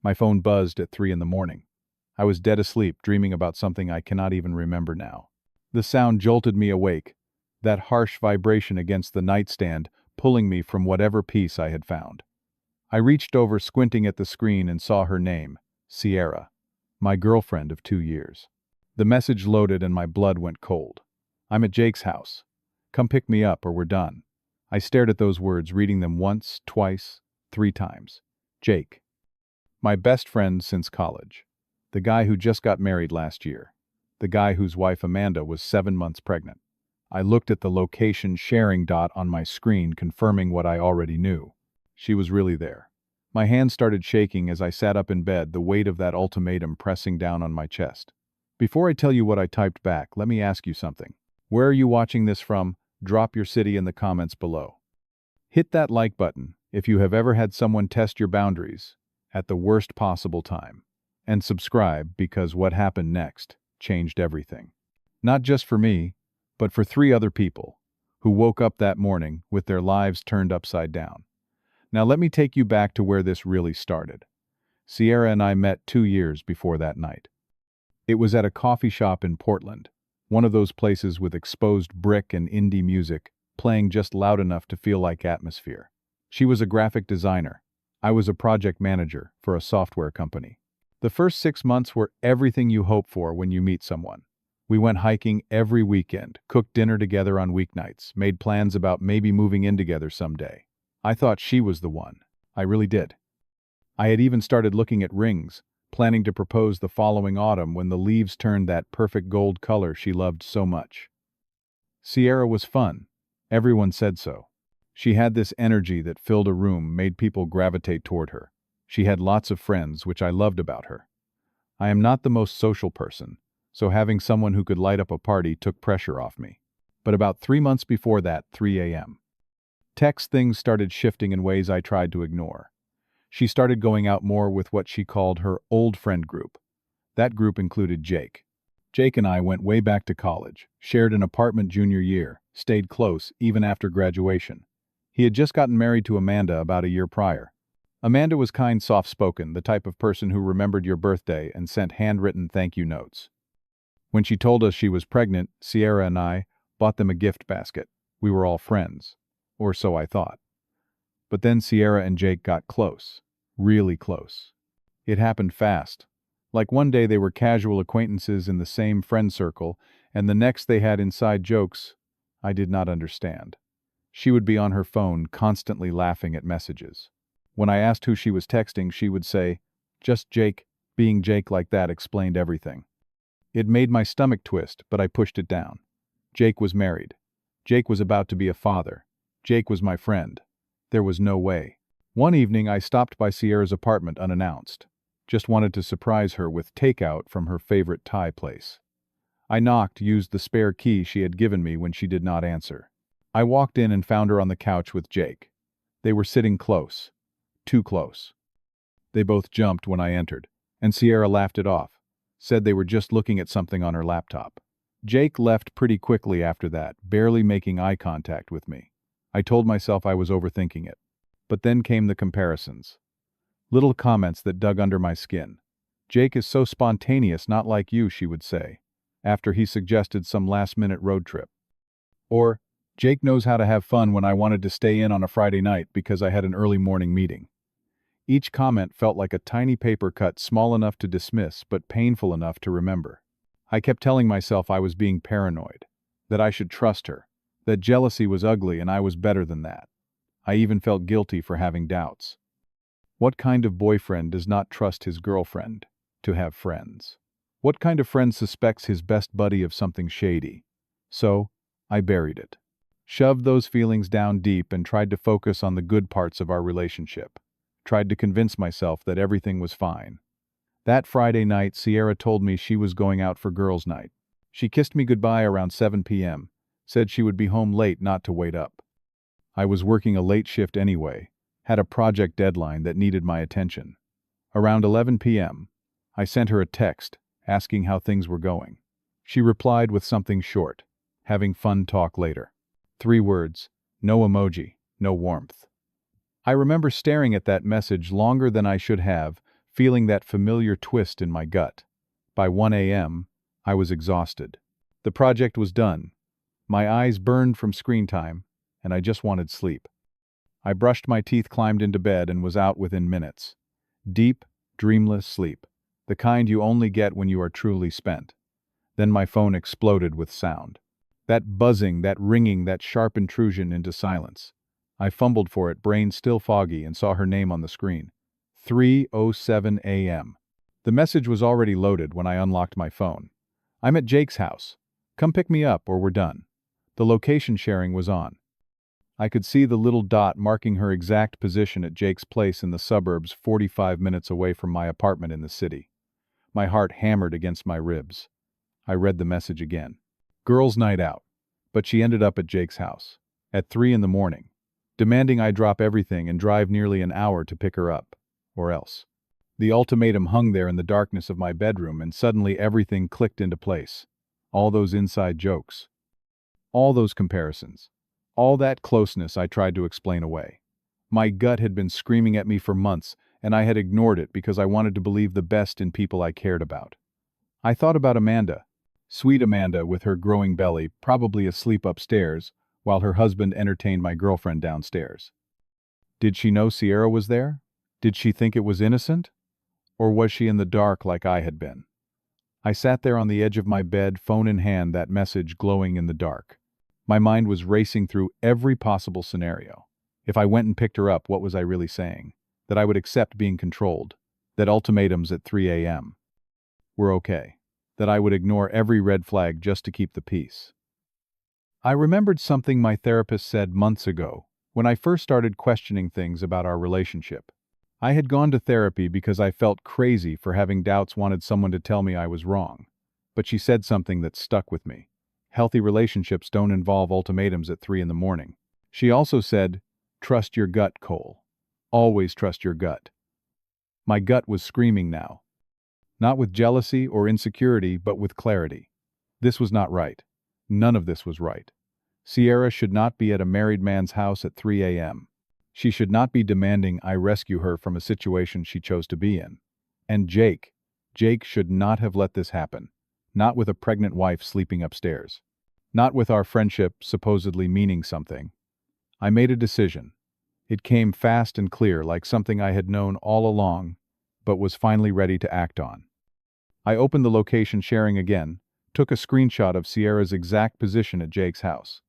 My phone buzzed at 3 in the morning. I was dead asleep, dreaming about something I cannot even remember now. The sound jolted me awake, that harsh vibration against the nightstand, pulling me from whatever peace I had found. I reached over, squinting at the screen, and saw her name, Sierra, my girlfriend of 2 years. The message loaded and my blood went cold. "I'm at Jake's house. Come pick me up or we're done." I stared at those words, reading them once, twice, 3 times. Jake. My best friend since college. The guy who just got married last year. The guy whose wife Amanda was 7 months pregnant. I looked at the location sharing dot on my screen, confirming what I already knew. She was really there. My hands started shaking as I sat up in bed, the weight of that ultimatum pressing down on my chest. Before I tell you what I typed back, let me ask you something. Where are you watching this from? Drop your city in the comments below. Hit that like button if you have ever had someone test your boundaries at the worst possible time. And subscribe, because what happened next changed everything. Not just for me, but for 3 other people who woke up that morning with their lives turned upside down. Now let me take you back to where this really started. Sierra and I met 2 years before that night. It was at a coffee shop in Portland, one of those places with exposed brick and indie music, playing just loud enough to feel like atmosphere. She was a graphic designer. I was a project manager for a software company. The first 6 months were everything you hope for when you meet someone. We went hiking every weekend, cooked dinner together on weeknights, made plans about maybe moving in together someday. I thought she was the one. I really did. I had even started looking at rings, planning to propose the following autumn when the leaves turned that perfect gold color she loved so much. Sierra was fun. Everyone said so. She had this energy that filled a room, made people gravitate toward her. She had lots of friends, which I loved about her. I am not the most social person, so having someone who could light up a party took pressure off me. But about 3 months before that, 3 a.m. Things started shifting in ways I tried to ignore. She started going out more with what she called her old friend group. That group included Jake. Jake and I went way back to college, shared an apartment junior year, stayed close even after graduation. He had just gotten married to Amanda about a year prior. Amanda was kind, soft-spoken, the type of person who remembered your birthday and sent handwritten thank you notes. When she told us she was pregnant, Sierra and I bought them a gift basket. We were all friends. Or so I thought. But then Sierra and Jake got close. Really close. It happened fast. Like one day they were casual acquaintances in the same friend circle, and the next they had inside jokes I did not understand. She would be on her phone, constantly laughing at messages. When I asked who she was texting, she would say, "Just Jake." Being Jake like that explained everything. It made my stomach twist, but I pushed it down. Jake was married. Jake was about to be a father. Jake was my friend. There was no way. One evening I stopped by Sierra's apartment unannounced. Just wanted to surprise her with takeout from her favorite Thai place. I knocked, used the spare key she had given me when she did not answer. I walked in and found her on the couch with Jake. They were sitting close. Too close. They both jumped when I entered, and Sierra laughed it off, said they were just looking at something on her laptop. Jake left pretty quickly after that, barely making eye contact with me. I told myself I was overthinking it. But then came the comparisons. Little comments that dug under my skin. "Jake is so spontaneous, not like you," she would say, after he suggested some last-minute road trip. Or, "Jake knows how to have fun when I wanted to stay in on a Friday night because I had an early morning meeting." Each comment felt like a tiny paper cut, small enough to dismiss but painful enough to remember. I kept telling myself I was being paranoid, that I should trust her, that jealousy was ugly and I was better than that. I even felt guilty for having doubts. What kind of boyfriend does not trust his girlfriend to have friends? What kind of friend suspects his best buddy of something shady? So, I buried it. Shoved those feelings down deep and tried to focus on the good parts of our relationship. Tried to convince myself that everything was fine. That Friday night, Sierra told me she was going out for girls' night. She kissed me goodbye around 7 p.m., said she would be home late not to wait up. I was working a late shift anyway, had a project deadline that needed my attention. Around 11 p.m., I sent her a text asking how things were going. She replied with something short, "Having fun, talk later." 3 words, no emoji, no warmth. I remember staring at that message longer than I should have, feeling that familiar twist in my gut. By 1 a.m., I was exhausted. The project was done. My eyes burned from screen time, and I just wanted sleep. I brushed my teeth, climbed into bed, and was out within minutes. Deep, dreamless sleep, the kind you only get when you are truly spent. Then my phone exploded with sound. That buzzing, that ringing, that sharp intrusion into silence. I fumbled for it, brain still foggy, and saw her name on the screen. 3:07 a.m. The message was already loaded when I unlocked my phone. "I'm at Jake's house. Come pick me up or we're done." The location sharing was on. I could see the little dot marking her exact position at Jake's place in the suburbs, 45 minutes away from my apartment in the city. My heart hammered against my ribs. I read the message again. Girls' night out. But she ended up at Jake's house. At 3 in the morning. Demanding I drop everything and drive nearly an hour to pick her up. Or else. The ultimatum hung there in the darkness of my bedroom, and suddenly everything clicked into place. All those inside jokes. All those comparisons. All that closeness I tried to explain away. My gut had been screaming at me for months, and I had ignored it because I wanted to believe the best in people I cared about. I thought about Amanda. Sweet Amanda with her growing belly, probably asleep upstairs, while her husband entertained my girlfriend downstairs. Did she know Sierra was there? Did she think it was innocent? Or was she in the dark like I had been? I sat there on the edge of my bed, phone in hand, that message glowing in the dark. My mind was racing through every possible scenario. If I went and picked her up, what was I really saying? That I would accept being controlled. That ultimatums at 3 a.m. were okay. That I would ignore every red flag just to keep the peace. I remembered something my therapist said months ago, when I first started questioning things about our relationship. I had gone to therapy because I felt crazy for having doubts, wanted someone to tell me I was wrong. But she said something that stuck with me. Healthy relationships don't involve ultimatums at 3 in the morning. She also said, "Trust your gut, Cole. Always trust your gut." My gut was screaming now. Not with jealousy or insecurity, but with clarity. This was not right. None of this was right. Sierra should not be at a married man's house at 3 a.m. She should not be demanding I rescue her from a situation she chose to be in. And Jake should not have let this happen. Not with a pregnant wife sleeping upstairs. Not with our friendship supposedly meaning something. I made a decision. It came fast and clear, like something I had known all along, but was finally ready to act on. I opened the location sharing again, took a screenshot of Sierra's exact position at Jake's house.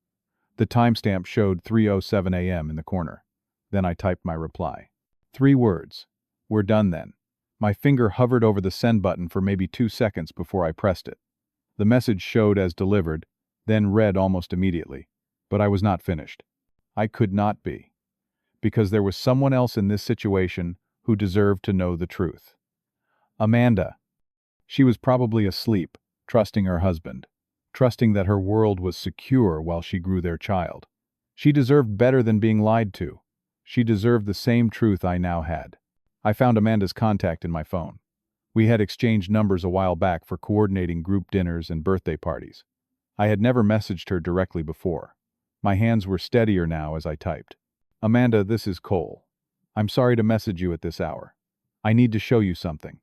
The timestamp showed 3:07 a.m. in the corner. Then I typed my reply. 3 words. "We're done then." My finger hovered over the send button for maybe 2 seconds before I pressed it. The message showed as delivered, then read almost immediately. But I was not finished. I could not be. Because there was someone else in this situation who deserved to know the truth. Amanda. She was probably asleep, trusting her husband, trusting that her world was secure while she grew their child. She deserved better than being lied to. She deserved the same truth I now had. I found Amanda's contact in my phone. We had exchanged numbers a while back for coordinating group dinners and birthday parties. I had never messaged her directly before. My hands were steadier now as I typed. "Amanda, this is Cole. I'm sorry to message you at this hour. I need to show you something.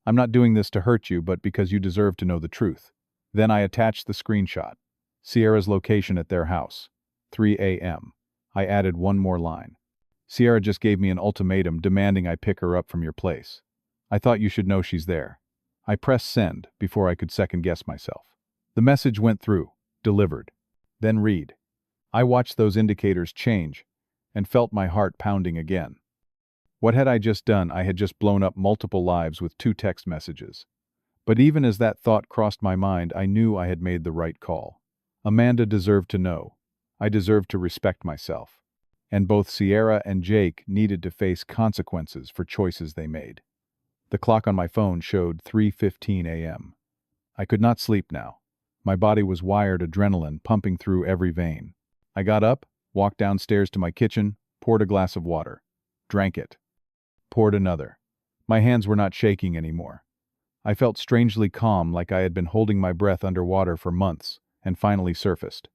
I'm not doing this to hurt you, but because you deserve to know the truth." Then I attached the screenshot. Sierra's location at their house. 3 a.m. I added one more line. "Sierra just gave me an ultimatum demanding I pick her up from your place. I thought you should know she's there." I pressed send before I could second guess myself. The message went through, delivered. Then read. I watched those indicators change and felt my heart pounding again. What had I just done? I had just blown up multiple lives with 2 text messages. But even as that thought crossed my mind, I knew I had made the right call. Amanda deserved to know. I deserved to respect myself. And both Sierra and Jake needed to face consequences for choices they made. The clock on my phone showed 3:15 a.m. I could not sleep now. My body was wired, adrenaline pumping through every vein. I got up, walked downstairs to my kitchen, poured a glass of water, drank it, poured another. My hands were not shaking anymore. I felt strangely calm, like I had been holding my breath underwater for months, and finally surfaced.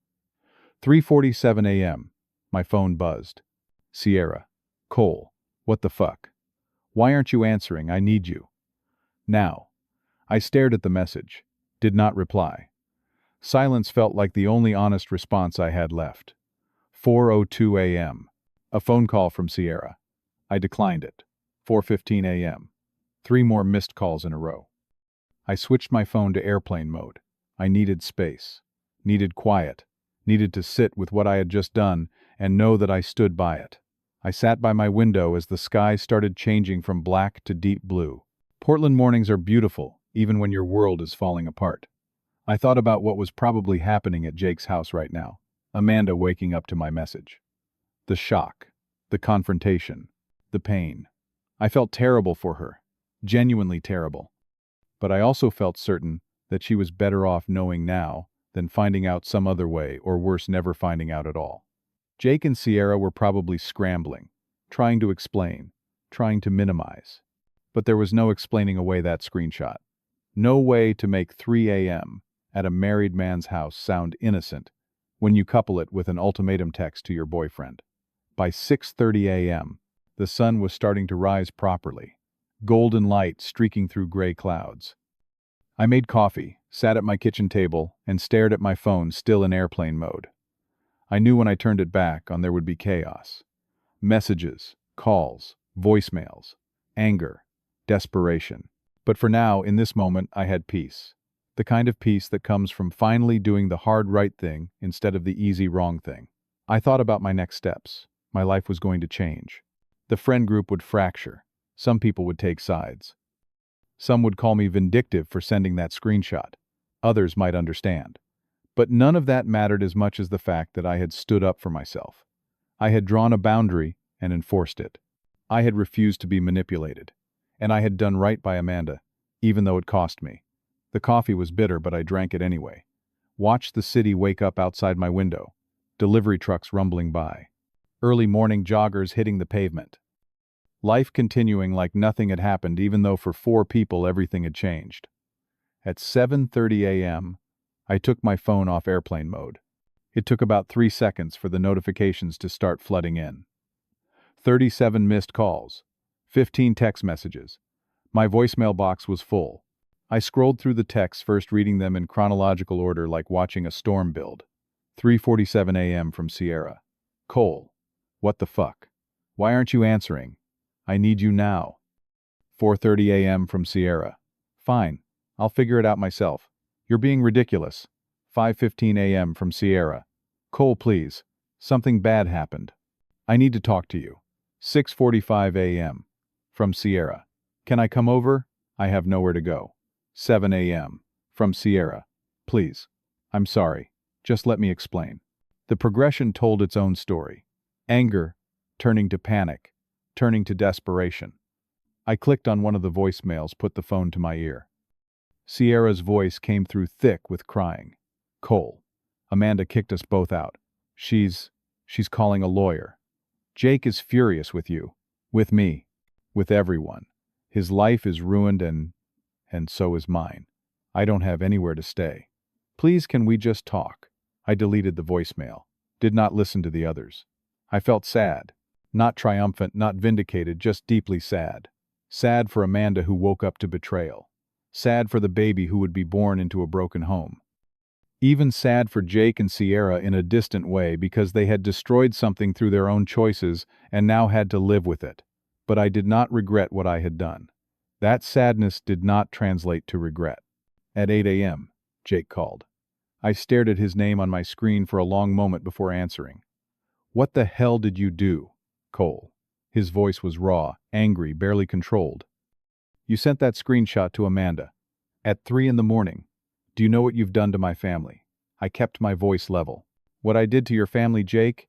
3:47 a.m. My phone buzzed. "Sierra. Cole. What the fuck? Why aren't you answering? I need you. Now. I stared at the message. Did not reply. Silence felt like the only honest response I had left. 4:02 a.m. A phone call from Sierra. I declined it. 4:15 a.m. 3 more missed calls in a row. I switched my phone to airplane mode. I needed space. Needed quiet. Needed to sit with what I had just done and know that I stood by it. I sat by my window as the sky started changing from black to deep blue. Portland mornings are beautiful, even when your world is falling apart. I thought about what was probably happening at Jake's house right now. Amanda waking up to my message. The shock. The confrontation. The pain. I felt terrible for her. Genuinely terrible. But I also felt certain that she was better off knowing now than finding out some other way, or worse, never finding out at all. Jake and Sierra were probably scrambling, trying to explain, trying to minimize. But there was no explaining away that screenshot. No way to make 3 a.m. at a married man's house sound innocent when you couple it with an ultimatum text to your boyfriend. By 6:30 a.m., the sun was starting to rise properly, golden light streaking through gray clouds. I made coffee, sat at my kitchen table, and stared at my phone still in airplane mode. I knew when I turned it back on there would be chaos. Messages, calls, voicemails, anger, desperation. But for now, in this moment, I had peace. The kind of peace that comes from finally doing the hard right thing instead of the easy wrong thing. I thought about my next steps. My life was going to change. The friend group would fracture. Some people would take sides. Some would call me vindictive for sending that screenshot. Others might understand. But none of that mattered as much as the fact that I had stood up for myself. I had drawn a boundary and enforced it. I had refused to be manipulated. And I had done right by Amanda, even though it cost me. The coffee was bitter, but I drank it anyway. Watched the city wake up outside my window. Delivery trucks rumbling by. Early morning joggers hitting the pavement. Life continuing like nothing had happened, even though for 4 people everything had changed. At 7:30 a.m., I took my phone off airplane mode. It took about 3 seconds for the notifications to start flooding in. 37 missed calls. 15 text messages. My voicemail box was full. I scrolled through the texts, first reading them in chronological order like watching a storm build. 3:47 a.m. from Sierra. Cole. What the fuck? Why aren't you answering? I need you now. 4:30 a.m. from Sierra. Fine. I'll figure it out myself. You're being ridiculous. 5:15 a.m. from Sierra. Cole, please. Something bad happened. I need to talk to you. 6:45 a.m. from Sierra. Can I come over? I have nowhere to go. 7 a.m. from Sierra. Please. I'm sorry. Just let me explain. The progression told its own story. Anger, turning to panic, turning to desperation. I clicked on one of the voicemails, put the phone to my ear. Sierra's voice came through thick with crying. Cole. Amanda kicked us both out. She's calling a lawyer. Jake is furious with you. With me. With everyone. His life is ruined and so is mine. I don't have anywhere to stay. Please, can we just talk? I deleted the voicemail. Did not listen to the others. I felt sad. Not triumphant, not vindicated, just deeply sad. Sad for Amanda, who woke up to betrayal. Sad for the baby who would be born into a broken home. Even sad for Jake and Sierra in a distant way, because they had destroyed something through their own choices and now had to live with it. But I did not regret what I had done. That sadness did not translate to regret. At 8 a.m., Jake called. I stared at his name on my screen for a long moment before answering. What the hell did you do, Cole? His voice was raw, angry, barely controlled. You sent that screenshot to Amanda. At 3 in the morning. Do you know what you've done to my family? I kept my voice level. What I did to your family, Jake?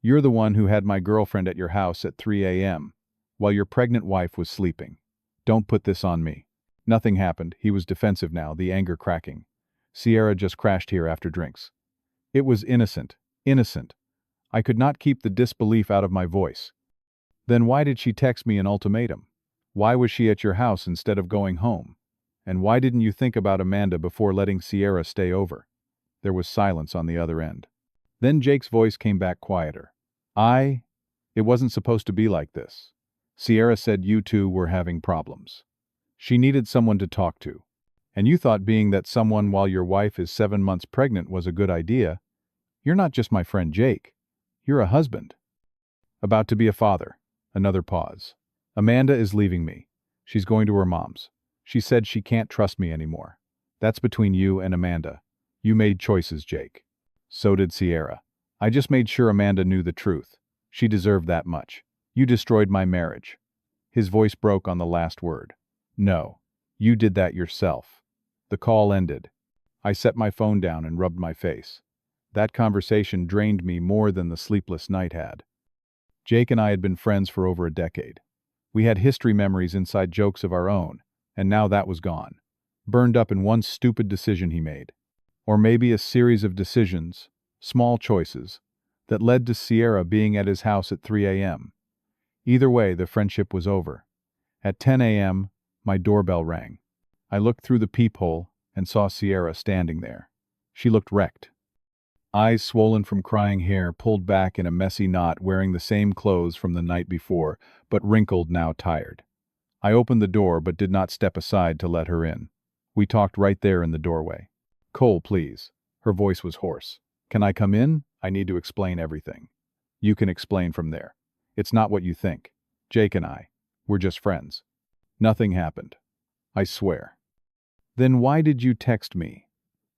You're the one who had my girlfriend at your house at 3 a.m. while your pregnant wife was sleeping. Don't put this on me. Nothing happened. He was defensive now, the anger cracking. Sierra just crashed here after drinks. It was innocent. Innocent. I could not keep the disbelief out of my voice. Then why did she text me an ultimatum? Why was she at your house instead of going home? And why didn't you think about Amanda before letting Sierra stay over? There was silence on the other end. Then Jake's voice came back quieter. It wasn't supposed to be like this. Sierra said you two were having problems. She needed someone to talk to. And you thought being that someone while your wife is 7 months pregnant was a good idea. You're not just my friend Jake. You're a husband. About to be a father. Another pause. Amanda is leaving me. She's going to her mom's. She said she can't trust me anymore. That's between you and Amanda. You made choices, Jake. So did Sierra. I just made sure Amanda knew the truth. She deserved that much. You destroyed my marriage. His voice broke on the last word. No. You did that yourself. The call ended. I set my phone down and rubbed my face. That conversation drained me more than the sleepless night had. Jake and I had been friends for over a decade. We had history memories inside jokes of our own, and now that was gone. Burned up in one stupid decision he made. Or maybe a series of decisions, small choices, that led to Sierra being at his house at 3 a.m. Either way, the friendship was over. At 10 a.m., my doorbell rang. I looked through the peephole and saw Sierra standing there. She looked wrecked. Eyes swollen from crying, hair pulled back in a messy knot, wearing the same clothes from the night before, but wrinkled, now tired. I opened the door but did not step aside to let her in. We talked right there in the doorway. Cole, please. Her voice was hoarse. Can I come in? I need to explain everything. You can explain from there. It's not what you think. Jake and I, we're just friends. Nothing happened. I swear. Then why did you text me?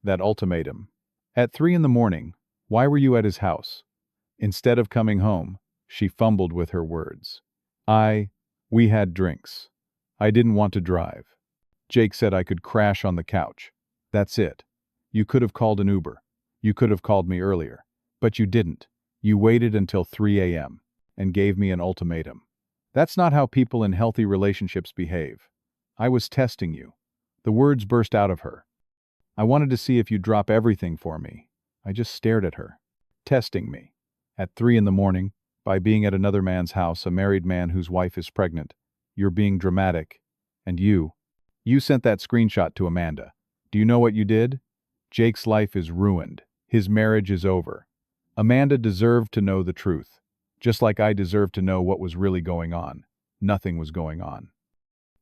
That ultimatum. At 3 in the morning, why were you at his house? Instead of coming home, she fumbled with her words. We had drinks. I didn't want to drive. Jake said I could crash on the couch. That's it. You could have called an Uber. You could have called me earlier. But you didn't. You waited until 3 a.m. and gave me an ultimatum. That's not how people in healthy relationships behave. I was testing you. The words burst out of her. I wanted to see if you'd drop everything for me. I just stared at her. Testing me. At 3 in the morning, by being at another man's house, a married man whose wife is pregnant. You're being dramatic. And you sent that screenshot to Amanda. Do you know what you did? Jake's life is ruined. His marriage is over. Amanda deserved to know the truth. Just like I deserved to know what was really going on. Nothing was going on.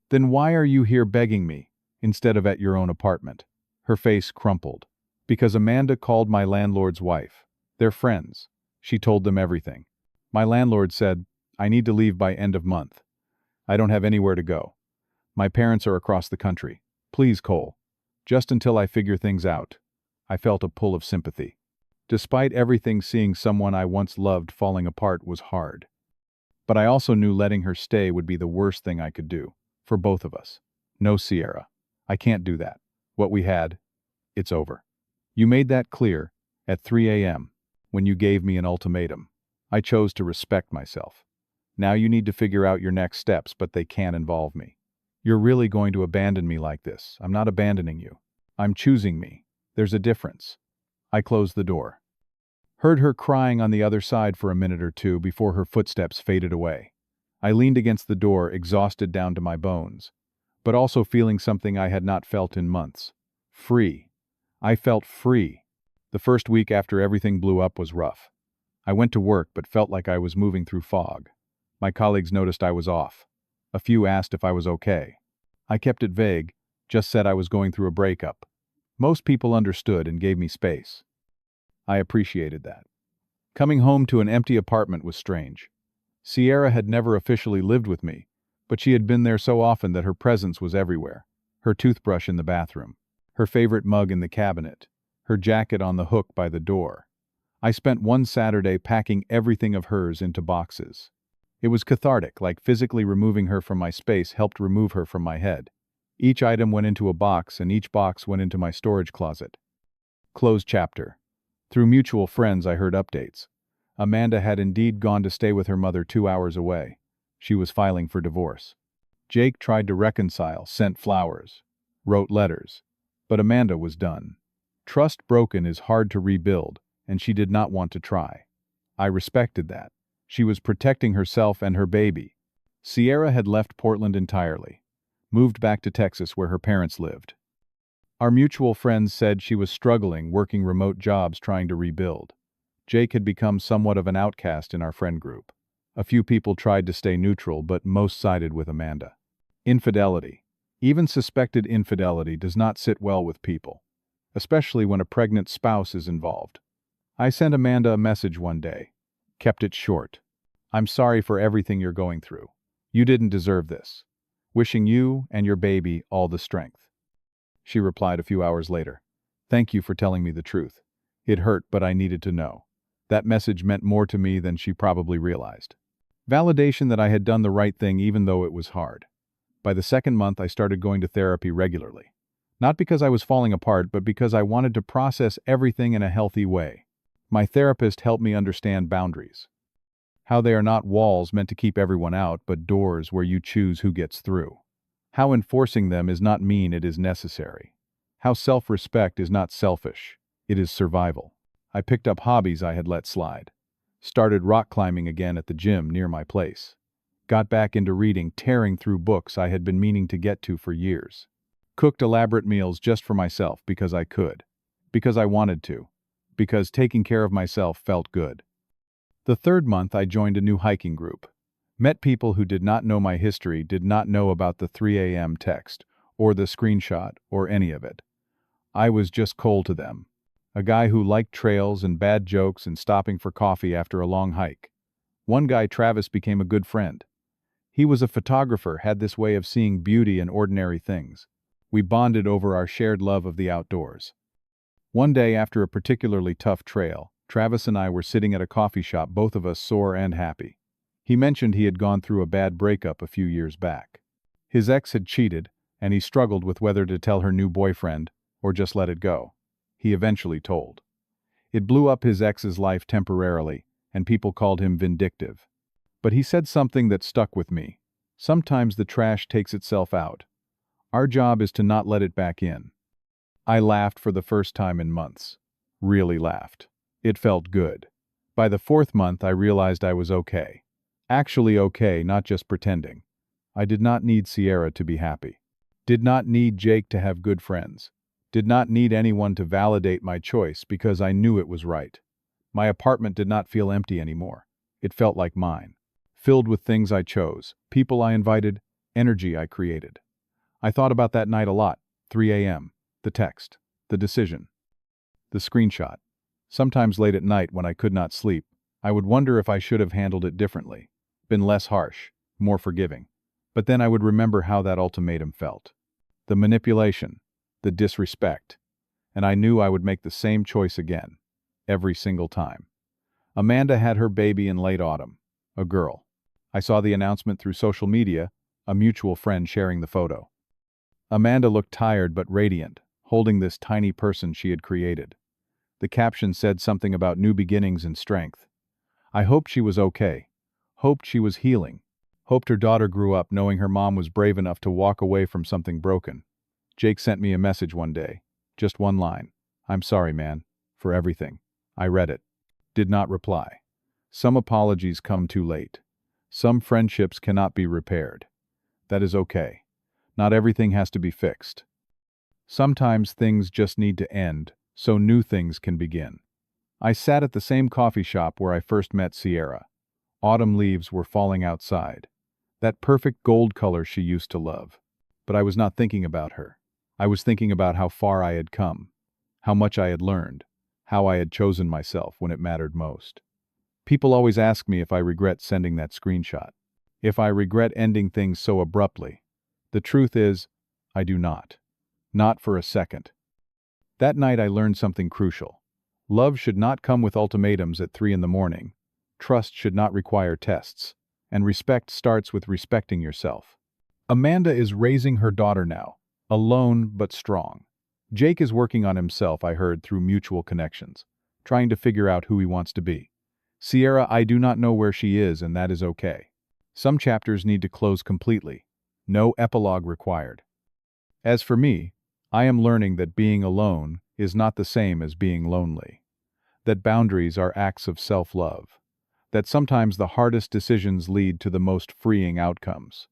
Then why are you here begging me, instead of at your own apartment? Her face crumpled. Because Amanda called my landlord's wife. They're friends. She told them everything. My landlord said, I need to leave by end of month. I don't have anywhere to go. My parents are across the country. Please, Cole. Just until I figure things out. I felt a pull of sympathy. Despite everything, seeing someone I once loved falling apart was hard. But I also knew letting her stay would be the worst thing I could do. For both of us. No, Sierra. I can't do that. What we had, it's over. You made that clear at 3 a.m. when you gave me an ultimatum. I chose to respect myself. Now you need to figure out your next steps, but they can't involve me. You're really going to abandon me like this. I'm not abandoning you. I'm choosing me. There's a difference. I closed the door. Heard her crying on the other side for a minute or two before her footsteps faded away. I leaned against the door, exhausted down to my bones, but also feeling something I had not felt in months. Free. I felt free. The first week after everything blew up was rough. I went to work but felt like I was moving through fog. My colleagues noticed I was off. A few asked if I was okay. I kept it vague, just said I was going through a breakup. Most people understood and gave me space. I appreciated that. Coming home to an empty apartment was strange. Sierra had never officially lived with me, but she had been there so often that her presence was everywhere. Her toothbrush in the bathroom, her favorite mug in the cabinet, her jacket on the hook by the door. I spent one Saturday packing everything of hers into boxes. It was cathartic, like physically removing her from my space helped remove her from my head. Each item went into a box, and each box went into my storage closet. Closed chapter. Through mutual friends, I heard updates. Amanda had indeed gone to stay with her mother 2 hours away. She was filing for divorce. Jake tried to reconcile, sent flowers, wrote letters. But Amanda was done. Trust broken is hard to rebuild, and she did not want to try. I respected that. She was protecting herself and her baby. Sierra had left Portland entirely, moved back to Texas where her parents lived. Our mutual friends said she was struggling, working remote jobs trying to rebuild. Jake had become somewhat of an outcast in our friend group. A few people tried to stay neutral, but most sided with Amanda. Infidelity. Even suspected infidelity does not sit well with people, especially when a pregnant spouse is involved. I sent Amanda a message one day, kept it short. I'm sorry for everything you're going through. You didn't deserve this. Wishing you and your baby all the strength. She replied a few hours later. Thank you for telling me the truth. It hurt, but I needed to know. That message meant more to me than she probably realized. Validation that I had done the right thing even though it was hard. By the second month, I started going to therapy regularly. Not because I was falling apart, but because I wanted to process everything in a healthy way. My therapist helped me understand boundaries. How they are not walls meant to keep everyone out, but doors where you choose who gets through. How enforcing them is not mean, it is necessary. How self-respect is not selfish, it is survival. I picked up hobbies I had let slide. Started rock climbing again at the gym near my place. Got back into reading, tearing through books I had been meaning to get to for years. Cooked elaborate meals just for myself because I could. Because I wanted to. Because taking care of myself felt good. The third month I joined a new hiking group. Met people who did not know my history, did not know about the 3 a.m. text, or the screenshot, or any of it. I was just cold to them. A guy who liked trails and bad jokes and stopping for coffee after a long hike. One guy, Travis, became a good friend. He was a photographer, had this way of seeing beauty in ordinary things. We bonded over our shared love of the outdoors. One day after a particularly tough trail, Travis and I were sitting at a coffee shop, both of us sore and happy. He mentioned he had gone through a bad breakup a few years back. His ex had cheated, and he struggled with whether to tell her new boyfriend or just let it go. He eventually told. It blew up his ex's life temporarily, and people called him vindictive. But he said something that stuck with me. Sometimes the trash takes itself out. Our job is to not let it back in. I laughed for the first time in months. Really laughed. It felt good. By the fourth month, I realized I was okay. Actually okay, not just pretending. I did not need Sierra to be happy. Did not need Jake to have good friends. Did not need anyone to validate my choice because I knew it was right. My apartment did not feel empty anymore. It felt like mine. Filled with things I chose, people I invited, energy I created. I thought about that night a lot. 3 a.m. The text. The decision. The screenshot. Sometimes late at night when I could not sleep, I would wonder if I should have handled it differently, been less harsh, more forgiving. But then I would remember how that ultimatum felt. The manipulation, the disrespect, and I knew I would make the same choice again, every single time. Amanda had her baby in late autumn, a girl. I saw the announcement through social media, a mutual friend sharing the photo. Amanda looked tired but radiant, holding this tiny person she had created. The caption said something about new beginnings and strength. I hoped she was okay, hoped she was healing, hoped her daughter grew up knowing her mom was brave enough to walk away from something broken. Jake sent me a message one day, just one line. I'm sorry, man, for everything. I read it. Did not reply. Some apologies come too late. Some friendships cannot be repaired. That is okay. Not everything has to be fixed. Sometimes things just need to end, so new things can begin. I sat at the same coffee shop where I first met Sierra. Autumn leaves were falling outside. That perfect gold color she used to love. But I was not thinking about her. I was thinking about how far I had come, how much I had learned, how I had chosen myself when it mattered most. People always ask me if I regret sending that screenshot, if I regret ending things so abruptly. The truth is, I do not. Not for a second. That night I learned something crucial. Love should not come with ultimatums at 3 in the morning. Trust should not require tests. And respect starts with respecting yourself. Amanda is raising her daughter now, alone but strong. Jake is working on himself, I heard, through mutual connections, trying to figure out who he wants to be. Sierra, I do not know where she is, and that is okay. Some chapters need to close completely. No epilogue required. As for me, I am learning that being alone is not the same as being lonely. That boundaries are acts of self-love. That sometimes the hardest decisions lead to the most freeing outcomes.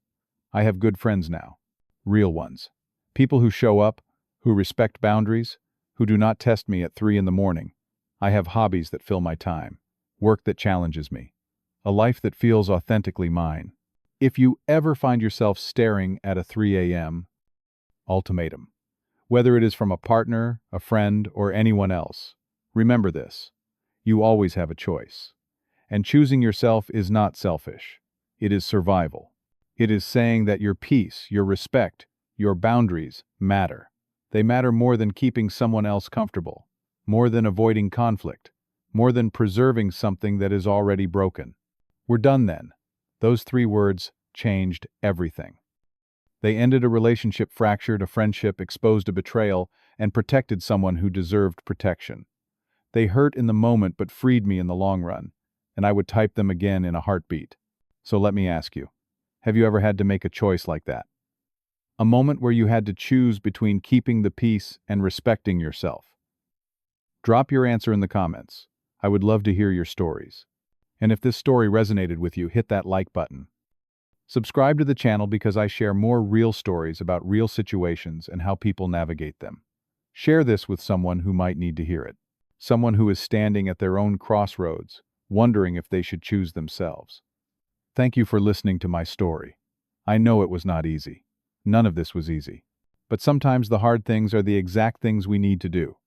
I have good friends now. Real ones. People who show up, who respect boundaries, who do not test me at 3 in the morning. I have hobbies that fill my time. Work that challenges me. a life that feels authentically mine. If you ever find yourself staring at a 3 a.m. ultimatum, whether it is from a partner, a friend, or anyone else, remember this: you always have a choice. And choosing yourself is not selfish. It is survival. It is saying that your peace, your respect, your boundaries matter. They matter more than keeping someone else comfortable, more than avoiding conflict, more than preserving something that is already broken. We're done then. Those 3 words changed everything. They ended a relationship fractured, a friendship exposed, a betrayal, and protected someone who deserved protection. They hurt in the moment but freed me in the long run, and I would type them again in a heartbeat. So let me ask you, have you ever had to make a choice like that? A moment where you had to choose between keeping the peace and respecting yourself? Drop your answer in the comments. I would love to hear your stories. And if this story resonated with you, hit that like button. Subscribe to the channel because I share more real stories about real situations and how people navigate them. Share this with someone who might need to hear it. Someone who is standing at their own crossroads, wondering if they should choose themselves. Thank you for listening to my story. I know it was not easy. None of this was easy. But sometimes the hard things are the exact things we need to do.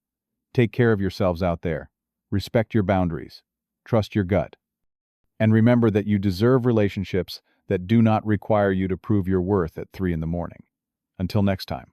Take care of yourselves out there. Respect your boundaries. Trust your gut. And remember that you deserve relationships that do not require you to prove your worth at 3 in the morning. Until next time.